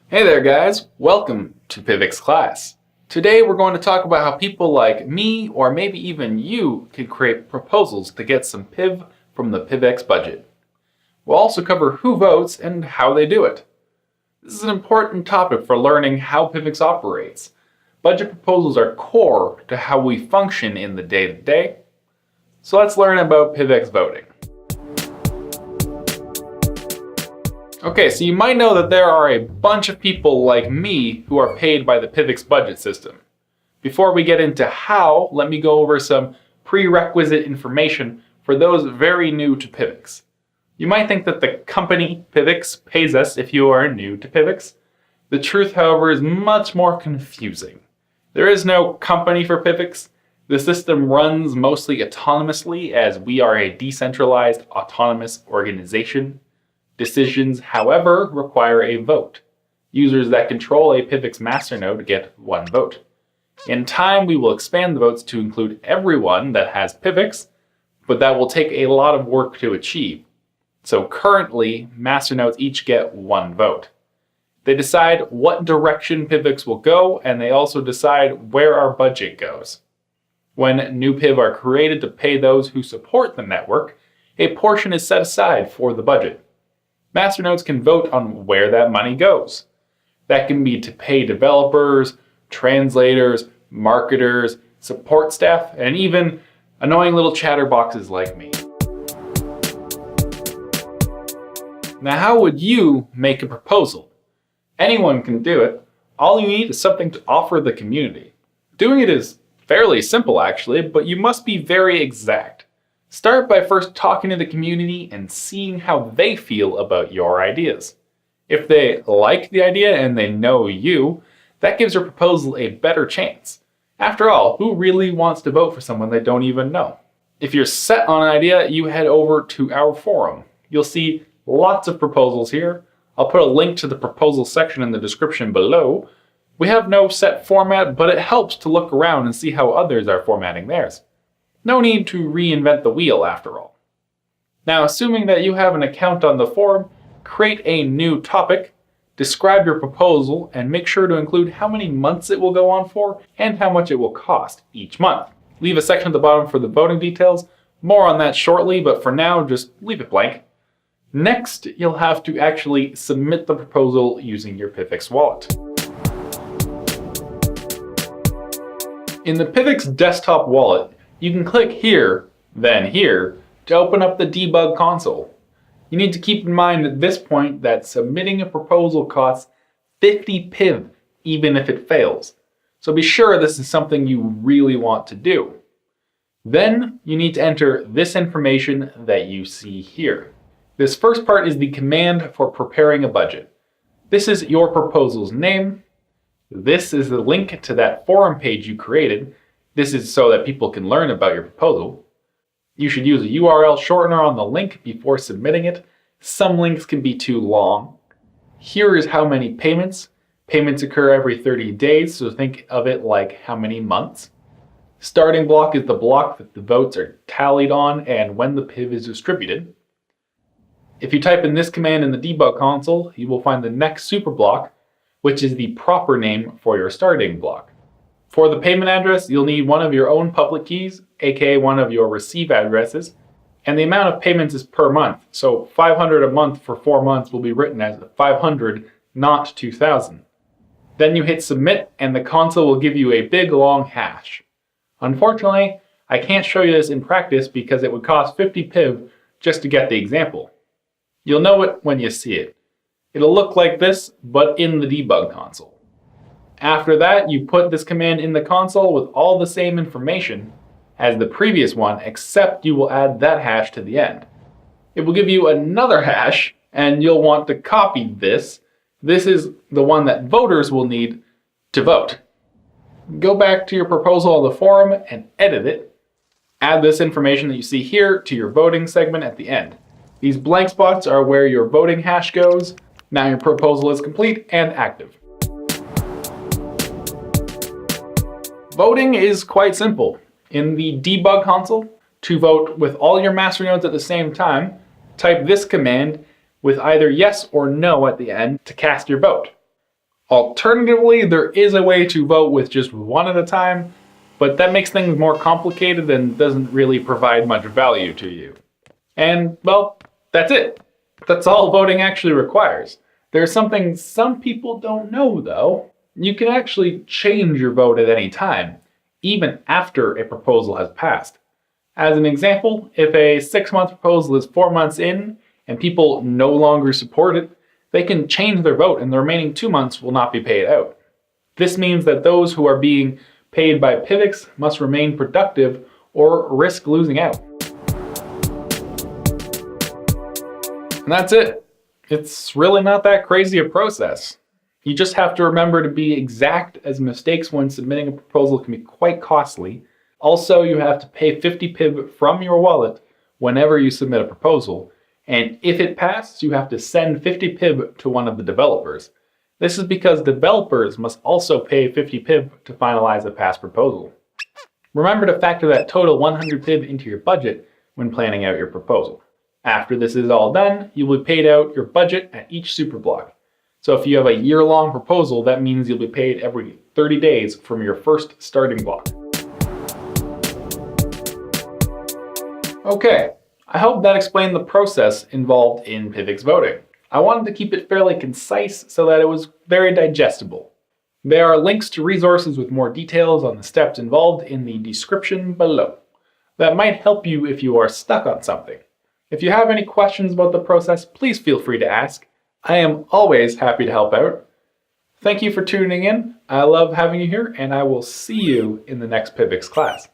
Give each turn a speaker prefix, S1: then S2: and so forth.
S1: Hey there guys, welcome to PIVX class. Today we're going to talk about how people like me or maybe even you can create proposals to get some PIV from the PIVX budget. We'll also cover who votes and how they do it. This is an important topic for learning how PIVX operates. Budget proposals are core to how we function in the day-to-day. So let's learn about PIVX voting. Okay, so you might know that there are a bunch of people like me who are paid by the PIVX budget system. Before we get into how, let me go over some prerequisite information for those very new to PIVX. You might think that the company PIVX pays us if you are new to PIVX. The truth, however, is much more confusing. There is no company for PIVX. The system runs mostly autonomously as we are a decentralized autonomous organization. Decisions, however, require a vote. Users that control a PIVX masternode get one vote. In time, we will expand the votes to include everyone that has PIVX, but that will take a lot of work to achieve. So currently, masternodes each get one vote. They decide what direction PIVX will go, and they also decide where our budget goes. When new PIV are created to pay those who support the network, a portion is set aside for the budget. Masternodes can vote on where that money goes. That can be to pay developers, translators, marketers, support staff, and even annoying little chatterboxes like me. Now, how would you make a proposal? Anyone can do it. All you need is something to offer the community. Doing it is fairly simple actually, but you must be very exact. Start by first talking to the community and seeing how they feel about your ideas. If they like the idea and they know you, that gives your proposal a better chance. After all, who really wants to vote for someone they don't even know? If you're set on an idea, you head over to our forum. You'll see lots of proposals here. I'll put a link to the proposal section in the description below. We have no set format, but it helps to look around and see how others are formatting theirs. No need to reinvent the wheel after all. Now, assuming that you have an account on the forum, create a new topic, describe your proposal, and make sure to include how many months it will go on for and how much it will cost each month. Leave a section at the bottom for the voting details. More on that shortly, but for now, just leave it blank. Next, you'll have to actually submit the proposal using your PIVX wallet. In the PIVX desktop wallet, you can click here, then here, to open up the debug console. You need to keep in mind at this point that submitting a proposal costs 50 PIV, even if it fails. So be sure this is something you really want to do. Then you need to enter this information that you see here. This first part is the command for preparing a budget. This is your proposal's name. This is the link to that forum page you created. This is so that people can learn about your proposal. You should use a URL shortener on the link before submitting it. Some links can be too long. Here is how many payments. Payments occur every 30 days, so think of it like how many months. Starting block is the block that the votes are tallied on and when the PIV is distributed. If you type in this command in the debug console, you will find the next super block, which is the proper name for your starting block. For the payment address, you'll need one of your own public keys, aka one of your receive addresses, and the amount of payments is per month, so 500 a month for 4 months will be written as 500, not 2000. Then you hit submit and the console will give you a big long hash. Unfortunately, I can't show you this in practice because it would cost 50 PIV just to get the example. You'll know it when you see it. It'll look like this, but in the debug console. After that, you put this command in the console with all the same information as the previous one, except you will add that hash to the end. It will give you another hash, and you'll want to copy this. This is the one that voters will need to vote. Go back to your proposal on the forum and edit it. Add this information that you see here to your voting segment at the end. These blank spots are where your voting hash goes. Now your proposal is complete and active. Voting is quite simple. In the debug console, to vote with all your masternodes at the same time, type this command with either yes or no at the end to cast your vote. Alternatively, there is a way to vote with just one at a time, but that makes things more complicated and doesn't really provide much value to you. And, well, that's it. That's all voting actually requires. There's something some people don't know, though. You can actually change your vote at any time, even after a proposal has passed. As an example, if a 6-month proposal is 4 months in and people no longer support it, they can change their vote and the remaining 2 months will not be paid out. This means that those who are being paid by PIVX must remain productive or risk losing out. And that's it. It's really not that crazy a process. You just have to remember to be exact, as mistakes when submitting a proposal can be quite costly. Also, you have to pay 50 PIV from your wallet whenever you submit a proposal, and if it passes, you have to send 50 PIV to one of the developers. This is because developers must also pay 50 PIV to finalize a passed proposal. Remember to factor that total 100 PIV into your budget when planning out your proposal. After this is all done, you will be paid out your budget at each superblock. So if you have a year-long proposal, that means you'll be paid every 30 days from your first starting block. Okay, I hope that explained the process involved in PIVX voting. I wanted to keep it fairly concise so that it was very digestible. There are links to resources with more details on the steps involved in the description below. That might help you if you are stuck on something. If you have any questions about the process, please feel free to ask. I am always happy to help out. Thank you for tuning in. I love having you here, and I will see you in the next PIVX class.